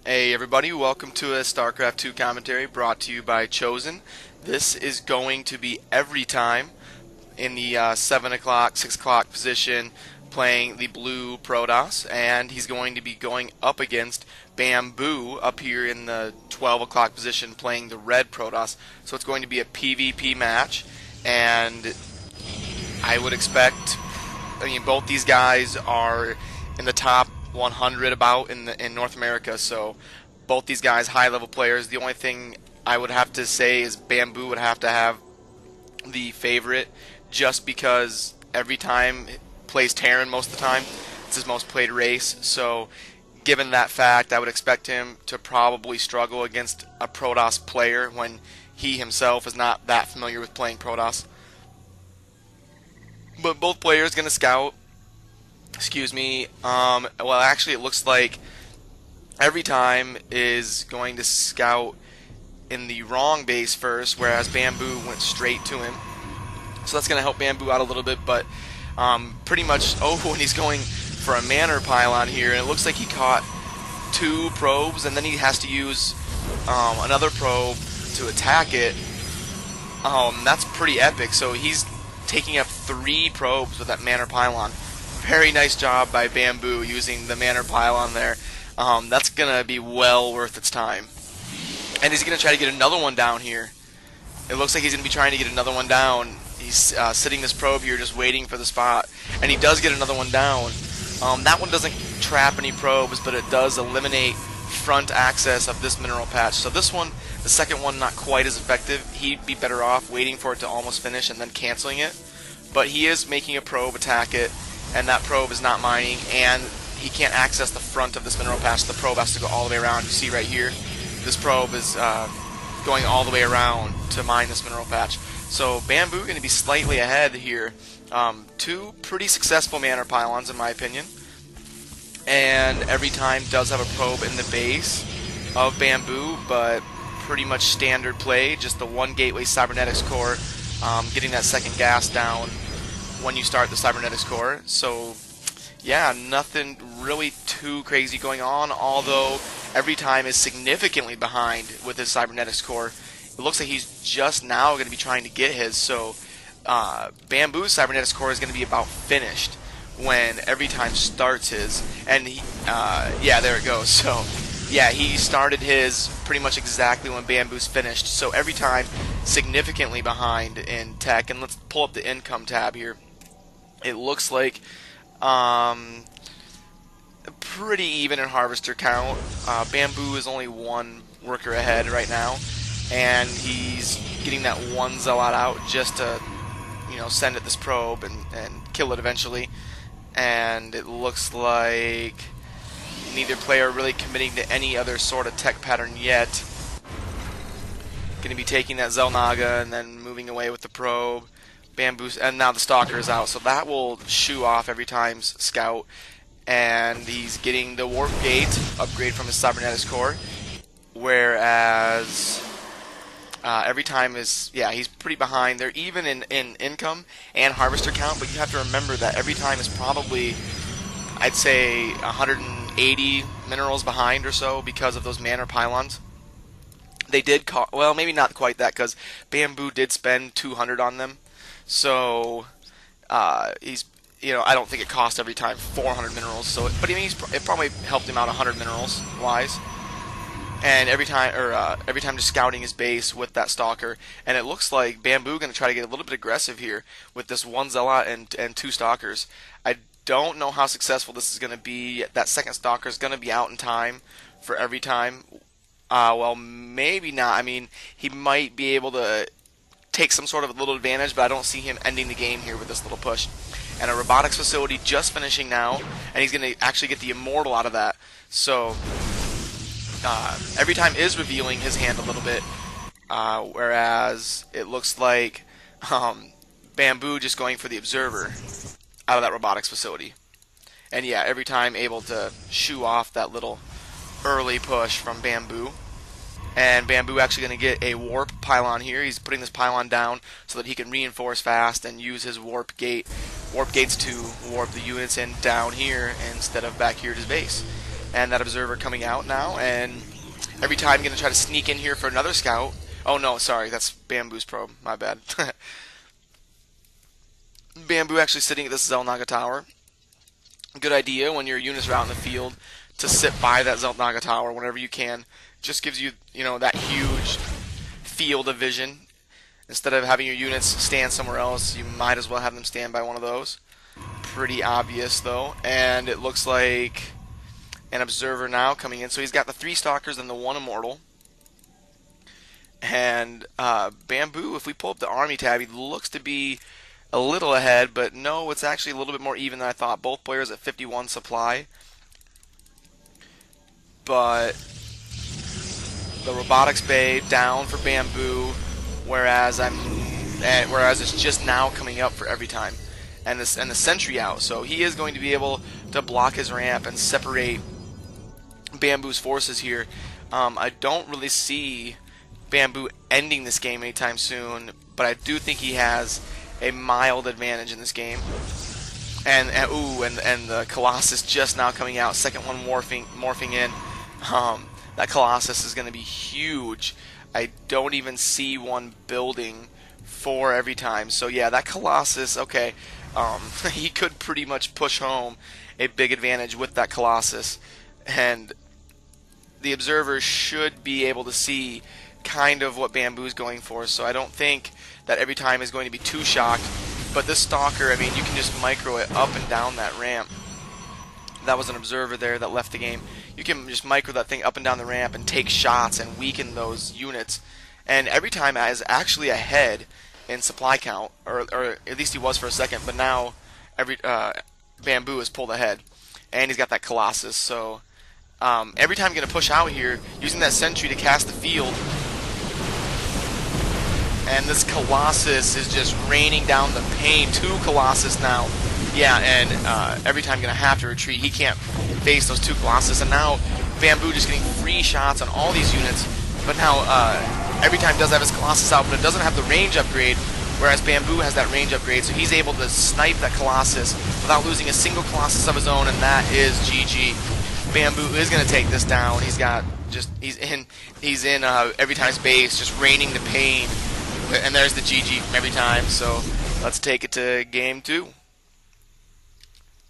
Hey everybody, welcome to a StarCraft 2 commentary brought to you by Chosen. This is going to be every time in the 7 o'clock, 6 o'clock position playing the blue Protoss, and he's going to be going up against Bamboo up here in the 12 o'clock position playing the red Protoss. So it's going to be a PvP match, and I would expect, both these guys are in the top 100 about in North America, so both these guys high level players. The only thing I would have to say is Bamboo would have to have the favorite, just because every time plays Terran most of the time. It's his most played race, so given that fact, I would expect him to probably struggle against a Protoss player when he himself is not that familiar with playing Protoss. But both players going to scout. Excuse me. Well, actually, it looks like everytime is going to scout in the wrong base first, whereas Bamboo went straight to him. So that's going to help Bamboo out a little bit, but pretty much, and he's going for a manor pylon here, and it looks like he caught 2 probes, and then he has to use another probe to attack it. That's pretty epic. So he's taking up 3 probes with that manor pylon. Very nice job by Bamboo using the manor pylon there. That's going to be well worth its time. And he's going to try to get another one down here. It looks like he's going to be trying to get another one down. He's sitting this probe here just waiting for the spot. And he does get another one down. That one doesn't trap any probes, but it does eliminate front access of this mineral patch. So this one, the second one, not quite as effective. He'd be better off waiting for it to almost finish and then canceling it. But he is making a probe attack it, and that probe is not mining, and he can't access the front of this mineral patch. The probe has to go all the way around. You see right here, this probe is going all the way around to mine this mineral patch. So Bamboo going to be slightly ahead here. 2 pretty successful manor pylons in my opinion, and every time does have a probe in the base of Bamboo, but pretty much standard play, just the 1 gateway cybernetics core, getting that second gas down when you start the cybernetics core. So yeah, nothing really too crazy going on, although every time is significantly behind with his cybernetics core. It looks like he's just now going to be trying to get his, so Bamboo's cybernetics core is going to be about finished when every time starts his, and yeah, there it goes. So yeah, he started his pretty much exactly when Bamboo's finished, so every time significantly behind in tech. And let's pull up the income tab here. It looks like pretty even in harvester count. Bamboo is only 1 worker ahead right now, and he's getting that 1 zealot out just to send it this probe and kill it eventually. And it looks like neither player really committing to any other sort of tech pattern yet. Going to be taking that Zelnaga and then moving away with the probe. Bamboo, and now the Stalker is out, so that will shoo off every time's scout. And he's getting the warp gate upgrade from his cybernetics core, whereas every time is, yeah, he's pretty behind. They're even in income and harvester count, but you have to remember that every time is probably, I'd say, 180 minerals behind or so because of those manor pylons. They did, well, maybe not quite that, because Bamboo did spend 200 on them. So he's, I don't think it cost every time 400 minerals. So, but it probably helped him out 100 minerals wise. And every time just scouting his base with that Stalker, and it looks like Bamboo going to try to get a little bit aggressive here with this 1 zealot and 2 Stalkers. I don't know how successful this is going to be. That second Stalker is going to be out in time for every time. Well, maybe not. I mean, he might be able to take some sort of a little advantage, but I don't see him ending the game here with this little push. And a robotics facility just finishing now, and he's going to actually get the immortal out of that. So every time is revealing his hand a little bit, whereas it looks like Bamboo just going for the observer out of that robotics facility. And yeah, every time able to shoo off that little early push from Bamboo. And Bamboo actually going to get a warp pylon here. He's putting this pylon down so that he can reinforce fast and use his warp gates to warp the units in down here instead of back here at his base. and that observer coming out now, and every time going to try to sneak in here for another scout. Oh no, sorry, that's Bamboo's probe. My bad. Bamboo actually sitting at this Xel'Naga tower. Good idea when your units are out in the field to sit by that Xel'Naga tower whenever you can. Just gives you, that huge field of vision. Instead of having your units stand somewhere else, you might as well have them stand by one of those. Pretty obvious though, and it looks like an observer now coming in. So he's got the 3 stalkers and the 1 immortal. And Bamboo, if we pull up the army tab, he looks to be a little ahead, but no, it's actually a little bit more even than I thought. Both players at 51 supply. But the robotics bay down for Bamboo, whereas it's just now coming up for every time, and the sentry out. So he is going to be able to block his ramp and separate Bamboo's forces here. I don't really see Bamboo ending this game anytime soon, but I do think he has a mild advantage in this game. And the Colossus just now coming out, second one morphing in. That Colossus is going to be huge. I don't even see one building for every time. So yeah, that Colossus, okay, he could pretty much push home a big advantage with that Colossus, and the observer should be able to see kind of what Bamboo's going for. So I don't think that every time is going to be too shocked. But this Stalker, I mean, you can just micro it up and down that ramp. That was an observer there that left the game. You can just micro that thing up and down the ramp and take shots and weaken those units. And every time is actually ahead in supply count, or at least he was for a second. But now Bamboo is pulled ahead, and he's got that Colossus. So every time going to push out here, using that sentry to cast the field. And this Colossus is just raining down the pain. 2 Colossus now. Yeah, and every time going to have to retreat. He can't face those 2 Colossus. And now Bamboo just getting free shots on all these units. But now every time does have his Colossus out, but it doesn't have the range upgrade, whereas Bamboo has that range upgrade. So he's able to snipe that Colossus without losing a single Colossus of his own, and that is GG. Bamboo is going to take this down. He's in every time's base, just raining the pain. And there's the GG from every time. So let's take it to game 2.